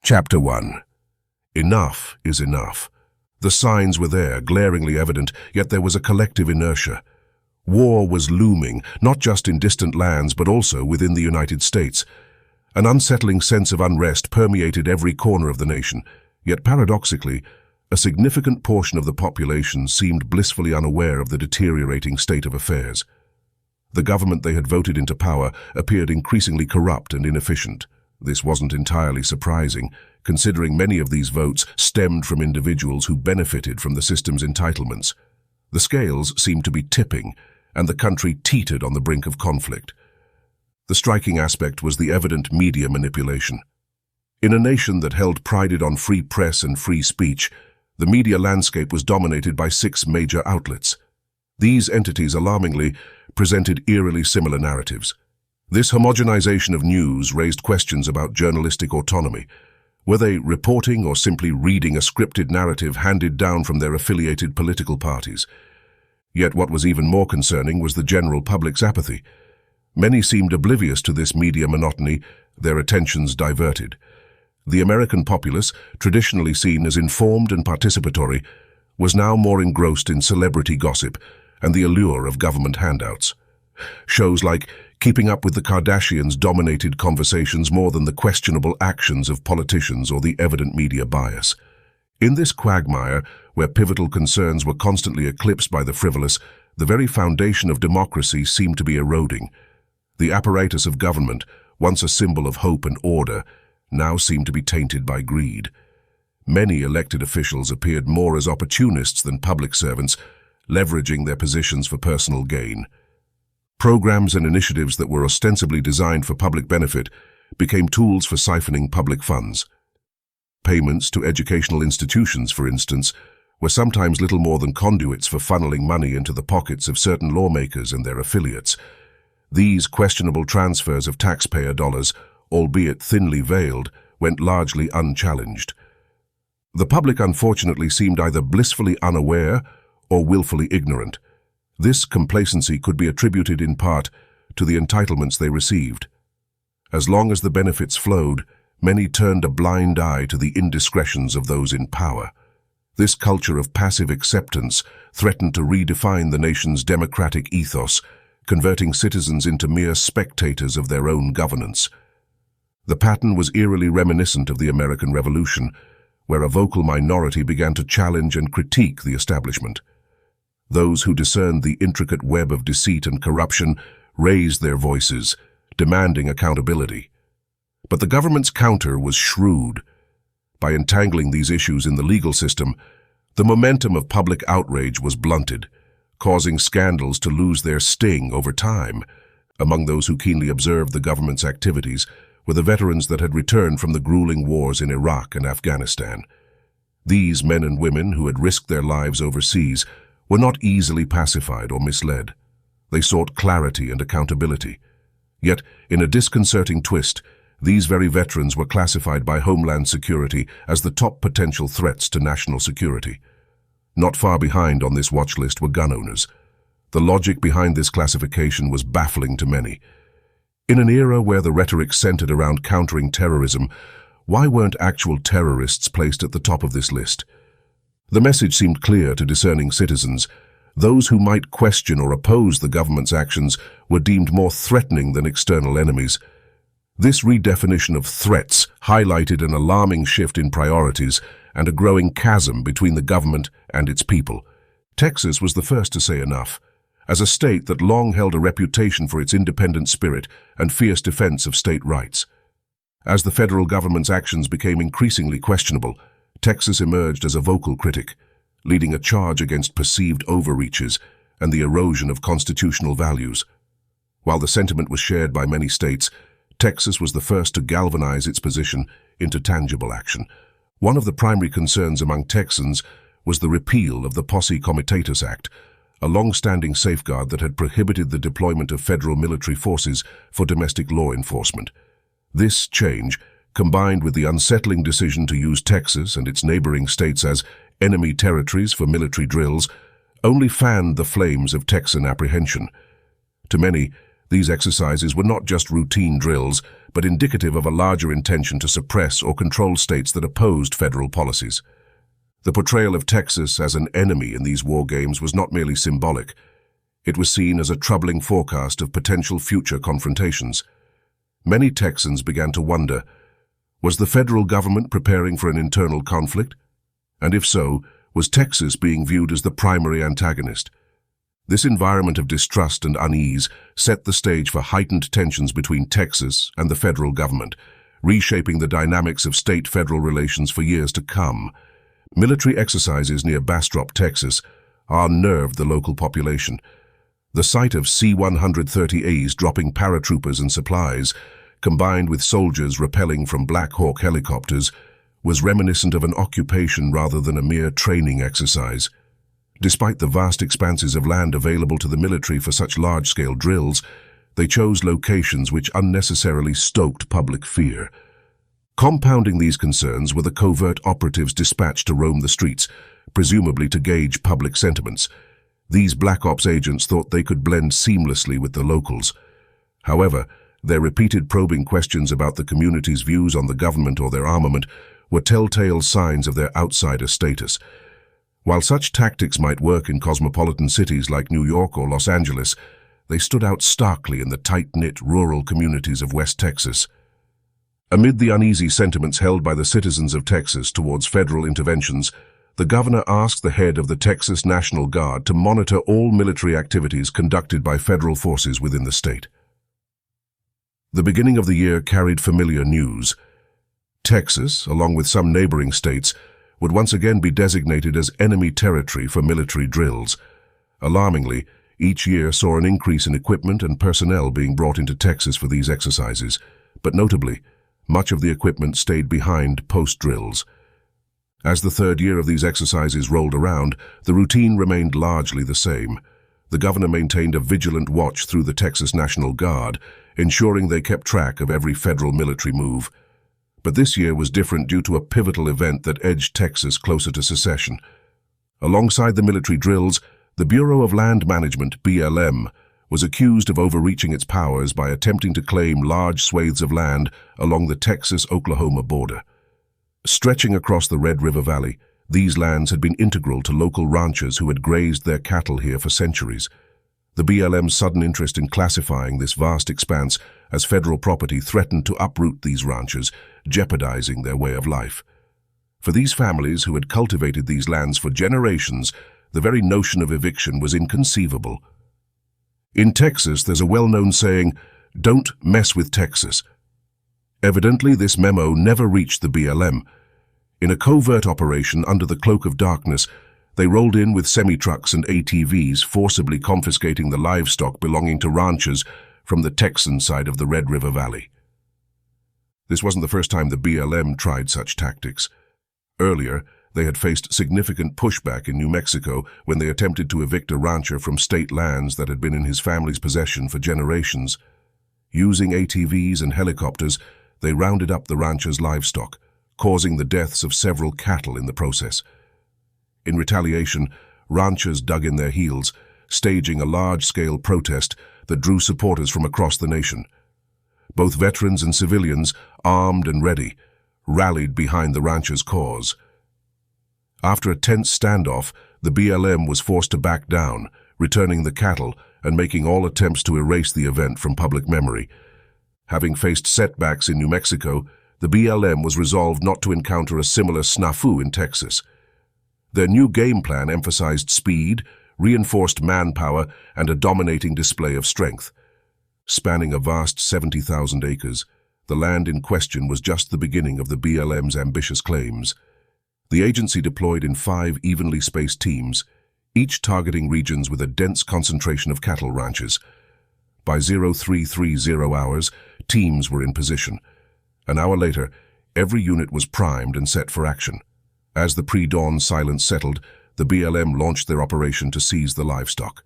Chapter 1. Enough is enough. The signs were there, glaringly evident, yet there was a collective inertia. War was looming, not just in distant lands, but also within the United States. An unsettling sense of unrest permeated every corner of the nation, yet paradoxically, a significant portion of the population seemed blissfully unaware of the deteriorating state of affairs. The government they had voted into power appeared increasingly corrupt and inefficient. This wasn't entirely surprising, considering many of these votes stemmed from individuals who benefited from the system's entitlements. The scales seemed to be tipping, and the country teetered on the brink of conflict. The striking aspect was the evident media manipulation. In a nation that held prided on free press and free speech, the media landscape was dominated by 6 major outlets. These entities, alarmingly, presented eerily similar narratives. This homogenization of news raised questions about journalistic autonomy. Were they reporting or simply reading a scripted narrative handed down from their affiliated political parties? Yet what was even more concerning was the general public's apathy. Many seemed oblivious to this media monotony, their attentions diverted. The American populace, traditionally seen as informed and participatory, was now more engrossed in celebrity gossip and the allure of government handouts. Shows like Keeping Up with the Kardashians dominated conversations more than the questionable actions of politicians or the evident media bias. In this quagmire, where pivotal concerns were constantly eclipsed by the frivolous, the very foundation of democracy seemed to be eroding. The apparatus of government, once a symbol of hope and order, now seemed to be tainted by greed. Many elected officials appeared more as opportunists than public servants, leveraging their positions for personal gain. Programs and initiatives that were ostensibly designed for public benefit became tools for siphoning public funds. Payments to educational institutions, for instance, were sometimes little more than conduits for funneling money into the pockets of certain lawmakers and their affiliates. These questionable transfers of taxpayer dollars, albeit thinly veiled, went largely unchallenged. The public unfortunately seemed either blissfully unaware or willfully ignorant. This complacency could be attributed in part to the entitlements they received. As long as the benefits flowed, many turned a blind eye to the indiscretions of those in power. This culture of passive acceptance threatened to redefine the nation's democratic ethos, converting citizens into mere spectators of their own governance. The pattern was eerily reminiscent of the American Revolution, where a vocal minority began to challenge and critique the establishment. Those who discerned the intricate web of deceit and corruption raised their voices, demanding accountability. But the government's counter was shrewd. By entangling these issues in the legal system, the momentum of public outrage was blunted, causing scandals to lose their sting over time. Among those who keenly observed the government's activities were the veterans that had returned from the grueling wars in Iraq and Afghanistan. These men and women who had risked their lives overseas were not easily pacified or misled. They sought clarity and accountability. Yet, in a disconcerting twist, these very veterans were classified by Homeland Security as the top potential threats to national security. Not far behind on this watch list were gun owners. The logic behind this classification was baffling to many. In an era where the rhetoric centered around countering terrorism, why weren't actual terrorists placed at the top of this list? The message seemed clear to discerning citizens. Those who might question or oppose the government's actions were deemed more threatening than external enemies. This redefinition of threats highlighted an alarming shift in priorities and a growing chasm between the government and its people. Texas was the first to say enough. As a state that long held a reputation for its independent spirit and fierce defense of state rights. As the federal government's actions became increasingly questionable, Texas emerged as a vocal critic, leading a charge against perceived overreaches and the erosion of constitutional values. While the sentiment was shared by many states, Texas was the first to galvanize its position into tangible action. One of the primary concerns among Texans was the repeal of the Posse Comitatus Act, a long-standing safeguard that had prohibited the deployment of federal military forces for domestic law enforcement. This change, combined with the unsettling decision to use Texas and its neighboring states as enemy territories for military drills, only fanned the flames of Texan apprehension. To many, These exercises were not just routine drills, but indicative of a larger intention to suppress or control states that opposed federal policies. The portrayal of Texas as an enemy in these war games was not merely symbolic. It was seen as a troubling forecast of potential future confrontations. Many Texans began to wonder, was the federal government preparing for an internal conflict? And if so, was Texas being viewed as the primary antagonist? This environment of distrust and unease set the stage for heightened tensions between Texas and the federal government, reshaping the dynamics of state-federal relations for years to come. Military exercises near Bastrop, Texas, unnerved the local population. The sight of C-130As dropping paratroopers and supplies, combined with soldiers rappelling from Black Hawk helicopters, was reminiscent of an occupation rather than a mere training exercise. Despite the vast expanses of land available to the military for such large-scale drills, they chose locations which unnecessarily stoked public fear. Compounding these concerns were the covert operatives dispatched to roam the streets, presumably to gauge public sentiments. These Black Ops agents thought they could blend seamlessly with the locals. However, their repeated probing questions about the community's views on the government or their armament were telltale signs of their outsider status. While such tactics might work in cosmopolitan cities like New York or Los Angeles, they stood out starkly in the tight-knit rural communities of West Texas. Amid the uneasy sentiments held by the citizens of Texas towards federal interventions, the governor asked the head of the Texas National Guard to monitor all military activities conducted by federal forces within the state. The beginning of the year carried familiar news. Texas, along with some neighboring states, would once again be designated as enemy territory for military drills. Alarmingly, each year saw an increase in equipment and personnel being brought into Texas for these exercises, but notably, much of the equipment stayed behind post-drills. As the third year of these exercises rolled around, the routine remained largely the same. The governor maintained a vigilant watch through the Texas National Guard, ensuring they kept track of every federal military move. But this year was different due to a pivotal event that edged Texas closer to secession. Alongside the military drills, the Bureau of Land Management, BLM, was accused of overreaching its powers by attempting to claim large swathes of land along the Texas-Oklahoma border. Stretching across the Red River Valley, these lands had been integral to local ranchers who had grazed their cattle here for centuries. The BLM's sudden interest in classifying this vast expanse as federal property threatened to uproot these ranchers, jeopardizing their way of life. For these families who had cultivated these lands for generations, the very notion of eviction was inconceivable. In Texas, there's a well-known saying, "Don't mess with Texas." Evidently, this memo never reached the BLM. In a covert operation under the cloak of darkness, they rolled in with semi-trucks and ATVs, forcibly confiscating the livestock belonging to ranchers from the Texan side of the Red River Valley. This wasn't the first time the BLM tried such tactics. Earlier, they had faced significant pushback in New Mexico when they attempted to evict a rancher from state lands that had been in his family's possession for generations. Using ATVs and helicopters, they rounded up the rancher's livestock, causing the deaths of several cattle in the process. In retaliation, ranchers dug in their heels, staging a large-scale protest that drew supporters from across the nation. Both veterans and civilians, armed and ready, rallied behind the ranchers' cause. After a tense standoff, the BLM was forced to back down, returning the cattle and making all attempts to erase the event from public memory. Having faced setbacks in New Mexico, the BLM was resolved not to encounter a similar snafu in Texas. Their new game plan emphasized speed, reinforced manpower, and a dominating display of strength. Spanning a vast 70,000 acres, the land in question was just the beginning of the BLM's ambitious claims. The agency deployed in 5 evenly spaced teams, each targeting regions with a dense concentration of cattle ranches. By 0330 hours, teams were in position. An hour later, every unit was primed and set for action. As the pre-dawn silence settled, the BLM launched their operation to seize the livestock.